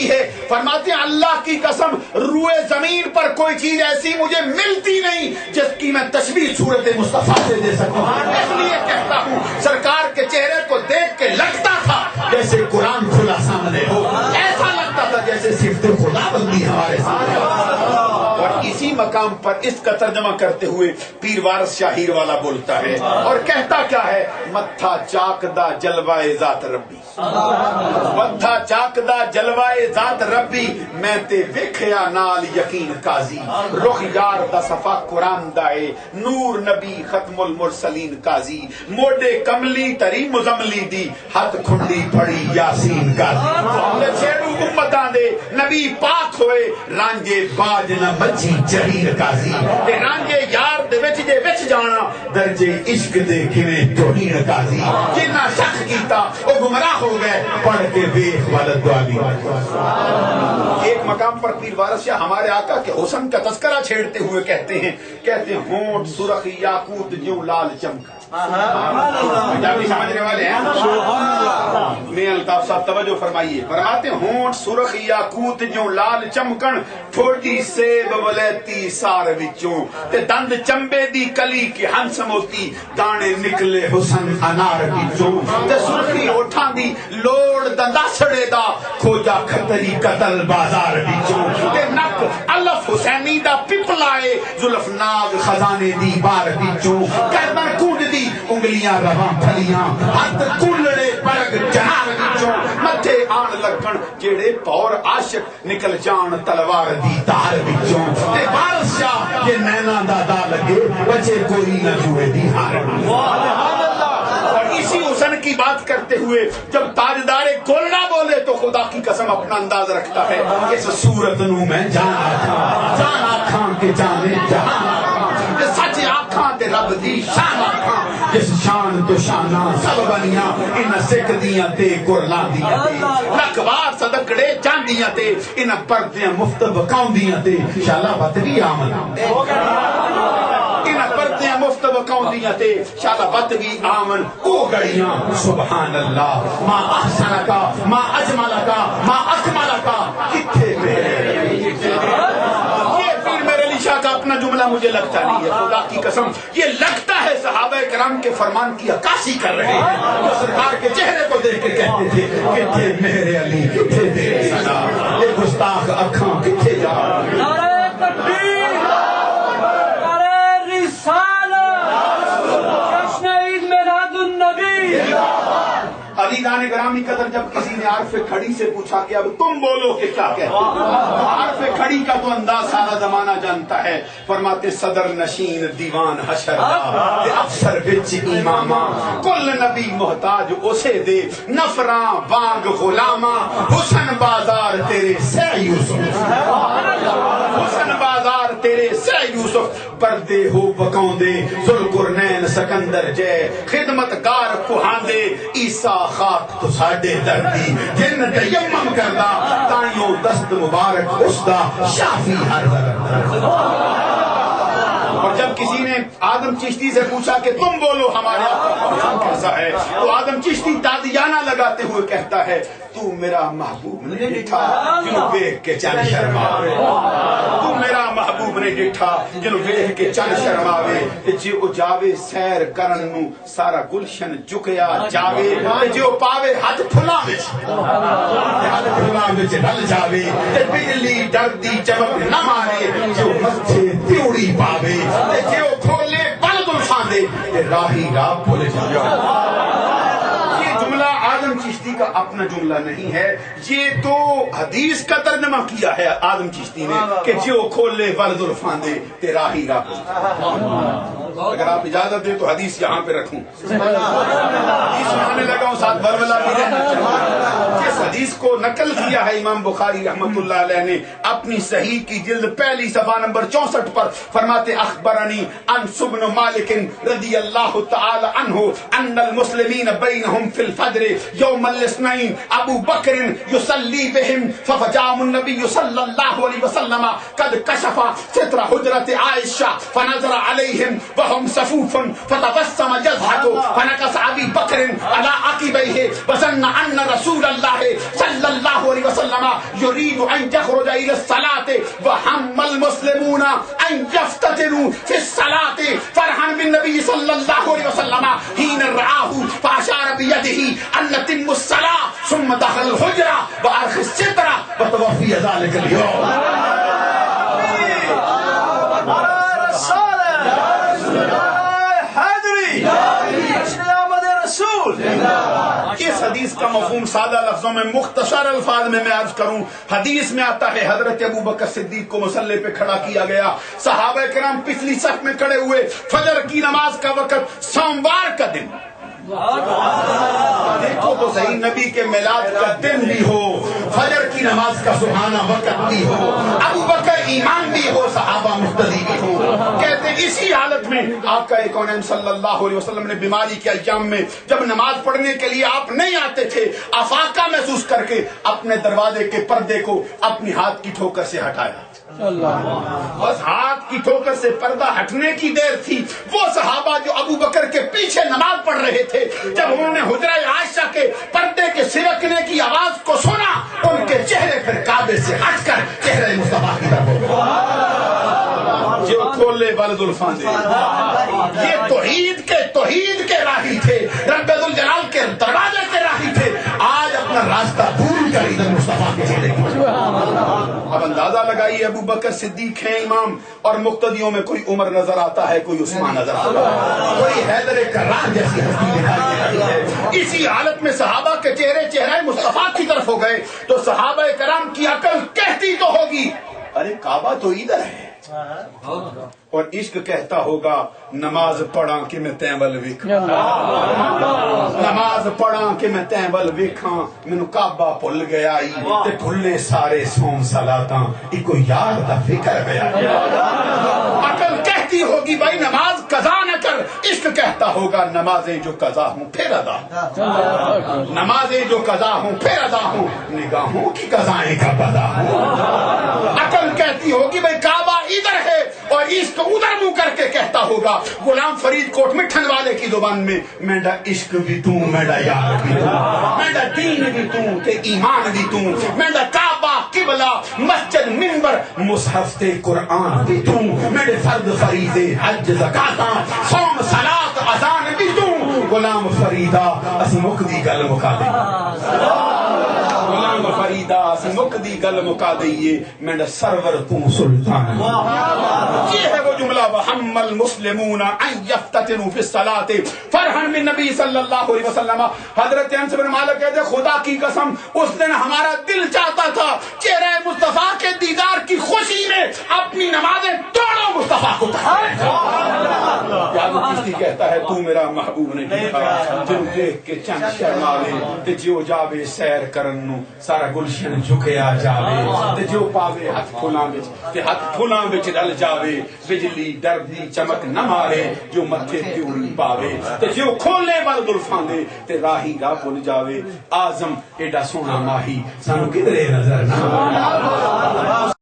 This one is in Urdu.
کی ہے. فرماتے ہیں اللہ کی قسم روئے زمین پر کوئی چیز ایسی مجھے ملتی نہیں جس کی میں تشبیہ صورت مصطفیٰ سے دے سکوں. اس لیے کہتا ہوں سرکار کے چہرے کو دیکھ کے لگتا تھا جیسے قرآن کھلا سامنے ہو, ایسا لگتا تھا جیسے صفت خدا بندی ہمارے سامنے ہو. اور اسی مقام پر اس کا ترجمہ کرتے ہوئے پیر وارث شاہ ہیر والا بولتا ہے اور کہتا کیا ہے, متھا چاکدہ جلوائے ذات ربی, متھا چاکدہ جلوائے ذات ربی, میں تے ویکھیا نال یقین قاضی, رخ یار دا صفا قرآن دائے نور نبی ختم المرسلین قاضی, موڈے کملی تری مزملی دی ہاتھ کھنڈی پڑی یاسین قاضی. چھیڑو امتاں دے نبی پاک ہوئے رانجے باج نہ بچی جہیر قاضی, رانجے یار دے وچ جے وچ جانا درجے عشق دے کیویں توہین قاضی. جنہ شک کیتا او گمراہ ہو گئے پڑھ کے ویکھ ولد والی. ایک مقام پر پیر وارث شاہ ہمارے آقا کے حسن کا تذکرہ چھیڑتے ہوئے کہتے ہیں ہونٹ سرخ یاقوت جو لال چمکا. پنجابی سمجھنے والے ہیں میں الطاف صاحب توجہ فرمائیے. فرماتے ہیں ہونٹ سرخ یاقوت جو لال چمکن, ٹھوڈی سیب ولیتی سار وچوں, تے دند چمبے دی کلی کی ہنس موتی, دانے نکلے حسن انار وچوں, تے سرخی ہوٹھاں دی لوڑ دنداسڑے دا کھوجا کھتری قتل بازار وچوں, تے نک الف حسینی دا پپلائے زلف ناگ خزانے دی بار وچوں, گردن کونڈ دی انگلیاں رواں پھلیاں ہاتھ کلڑے پرگ جہار وچوں, متھے آن لگن جیڑے پور عاشق نکل جان تلوار دی تار وچوں, تے وارث شاہ یہ نینا دادا لگے بچے کوئی نہ جوئے دی ہار. اور اسی حسن کی بات کرتے ہوئے جب تاجدار گل نہ بولے تو خدا کی قسم اپنا انداز رکھتا ہے, اس صورت نو میں جان آکھاں کہ جانے جہاں, سچ آکھاں تے رب دی شان آکھاں, جس شان تو شانہ سب بنیاں ان سکھ دیاں تے گرلاں دیاں تے, لکھوار صدقڑے چاندیاں تے ان پردیاں مفت بکاؤندیاں تے, شالا بت بھی آمن ان پردیاں مفت بکاؤندیاں تے, شالا بت بھی آمن او گڑیاں. سبحان اللہ ما احسنکا ما اجملکا ما اکملکا, کتھے میرے شاہ کا اپنا جملہ مجھے لگتا نہیں ہے, خدا کی قسم یہ لگتا ہے صحابہ کرام کے فرمان کی عکاسی کر رہے ہیں, جو سرکار کے چہرے کو دیکھ کے کہتے تھے کتھے میرے علی کتھے میرے صدا, یہ گستاخ اکھاں کتھے جا. نعرہ تکبیر, نعرہ رسالت, جشن عید میلاد النبی. علیدان گرامی قدر جب کسی نے عارف کھڑی سے پوچھا کہ اب تم بولو کہ کیا کہتے ہو, عارف کھڑی کا تو انداز سارا زمانہ جانتا ہے. فرماتے صدر نشین دیوان حشر دا افسر بچ امامہ, کل نبی محتاج اسے دے نفراں بانگ غلامہ, حسن بازار تیرے سہ یوسف, حسن بازار تیرے سہ یوسف, پردے ہو بکاؤں دے ذوالقرنین سکندر جے, خدمت گار کوہاندے عیسیٰ خاک تو ساڈے دردی, جن تیمم کردا تائیوں دست مبارک اس دا شافی ہر درد. اور جب کسی نے آدم چشتی سے پوچھا کہ تم بولو ہمارے آپ کیسا ہے, تو آدم چشتی تادیانہ لگاتے ہوئے کہتا ہے تو میرا محبوب نے ڈٹھا جنوں ویکھ کے چن شرماوے, تو میرا محبوب نے ڈٹھا جنوں ویکھ کے چن شرماوے, تے جے او جاوے سیر کرن نو سارا گلشن جھکیا جاوے, تے جے او پاوے ہاتھ پھلاں وچ ڈل جاوے, تے بجلی ڈردی چمک نہ مارے, جو متھے تیوڑی پاوے, تے جے او کھولے بل گلشان دے تے راہی راہ بھول جاوے. جملہ آدم چشتی کا اپنا جملہ نہیں ہے, یہ تو حدیث کا ترجمہ کیا ہے آدم چشتی نے کہ جو کھولے ول زلفاں دے تیرا ہی راہ. اگر آپ اجازت دیں تو حدیث یہاں پہ رکھوں, حدیث سنانے لگا ہوں ساتھ برملا بھی رہنا چاہیے. جس حدیث کو نقل کیا ہے امام بخاری رحمۃ اللہ علیہ نے اپنی صحیح کی جلد پہلی صفحہ نمبر 64 پر, فرماتے اخبرنی انس بن مالک رضی اللہ تعالی عنہ ان المسلمین بینہم فی الفجر یوم الاثنین ابو بکر یصلی بهم ففجاهم النبی صلی اللہ علیہ وسلم قد کشف ستر حجرت عائشہ فنظر علیہم وهم صفوف فتبسم يضحك فنكس ابي بكر على عقبيه وظن ان رسول الله صلى الله عليه وسلم يريد ان يخرج الى الصلاه وهم المسلمون ان يفتتنوا في الصلاه فرحا بالنبي صلى الله عليه وسلم حين رآه فاشار بيده ان تتم الصلاه ثم دخل الحجره وارخى الستر وتوفي ذلك اليوم. اس حدیث کا مفہوم سادہ لفظوں میں مختصر الفاظ میں عرض کروں. حدیث میں آتا ہے حضرت ابو بکر صدیق کو مصلی پہ کھڑا کیا گیا. صحابہ کرام پچھلی صف میں کھڑے ہوئے. فجر کی نماز کا وقت سوموار کا دن. دیکھو تو صحیح, نبی کے میلاد کا دن بھی ہو, فجر کی نماز کا سہانا وقت بھی ہو, ابو بکر امام بھی ہو, صحابہ مقتدی بھی ہو. کہتے ہیں اسی حالت میں آقا کونین صلی اللہ علیہ وسلم نے بیماری کے ایام میں جب نماز پڑھنے کے لیے آپ نہیں آتے تھے, افاقہ محسوس کر کے اپنے دروازے کے پردے کو اپنی ہاتھ کی ٹھوکر سے ہٹایا. بس ہاتھ کی ٹھوکر سے پردہ ہٹنے کی دیر تھی. وہ صحابہ جو ابو بکر کے پیچھے نماز پڑھ رہے تھے, جب انہوں نے حجرہ عائشہ کے پردے کے سرکنے کی آواز کو سنا, ان کے چہرے پھر کعبے سے ہٹ کر چہرے مصطفیٰ کی طرف جو کھولے ولد الفاندے. یہ توحید کے راہی تھے, رب ذوالجلال کے دروازے کے راہی تھے. آج اپنا راستہ بھول کر ادھر مصطفیٰ کے چہرے کی. اب اندازہ لگائیے, ابو بکر صدیق ہیں امام, اور مقتدیوں میں کوئی عمر نظر آتا ہے, کوئی عثمان نظر آتا ہے, کوئی حیدر کرار جیسی ہستی دکھائی دے رہی ہے. اسی حالت میں صحابہ کے چہرہ مصطفیٰ کی طرف ہو گئے تو صحابہ کرام کی عقل کہتی تو ہوگی ارے کعبہ تو ادھر ہے, اور عشق کہتا ہوگا نماز پڑھا کہ میں تیمل ویکھاں, نماز پڑھا کہ میں تیمل ویکھاں, مینوں کعبہ بھل گیا تے بھلے سارے سوم صلاتاں, ایکو یار دا فکر گیا. عقل کہتی ہوگی بھائی نماز قضا نہ کر, عشق کہتا ہوگا نمازیں جو قضا ہوں پھر ادا, نمازیں جو قضا ہوں پھر ادا ہوں, نگاہوں کی قضائیں کا بدا ہوں. عقل کہتی ہوگی بھائی کعبہ ادھر ہے, اور عشق ادھر منہ کر کے کہتا ہوگا غلام فرید کوٹ مٹھن والے کی زبان میں میرا عشق بھی تو, میرا یار بھی تو, میرا دین بھی تو تے ایمان بھی تو, میرا کعبہ قبلہ مسجد منبر مصحف تے قرآن بھی تو, میرے فرد فریضے حج زکاتاں صوم صلاۃ اذان بھی تو. غلام فریدا اسی مکدی گل مکا دیں, غلام فریدا اسی مکدی گل مکا دئیے, میرا سرور تو سلطان. یہ ہے وہ جملہ وَحَمَّ الْمُسْلِمُونَ أَن يَفْتَتِنُوا فِي الصَّلَاةِ فَرْحًا بِالنَّبِيِّ صلی اللہ علیہ وسلم. حضرت انس بن مالک کہتے ہیں خدا کی قسم اس دن ہمارا دل چاہتا تھا چہرہ مصطفیٰ کے دیدار کی خوشی میں اپنی نمازیں توڑو, مصطفیٰ کو کسی کہتا ہے تو میرا محبوب نے دیکھا جن دیکھ کے چند شرماوے, تے جو جاوے سیر کرن نو سارا گلشن جھکیا جاوے, تے جو پاوے ہاتھ پھلاں وچ تے ہاتھ پھلاں وچ ڈل جاوے, بجلی ڈردی چمک نہ مارے جو متھے پیوری پاوے, تے جو کھولے ول زلفاں دے تے راہی راہ بھول جاوے. آزم ایڈا سونا ماہی سانو کدھرے نظر نہ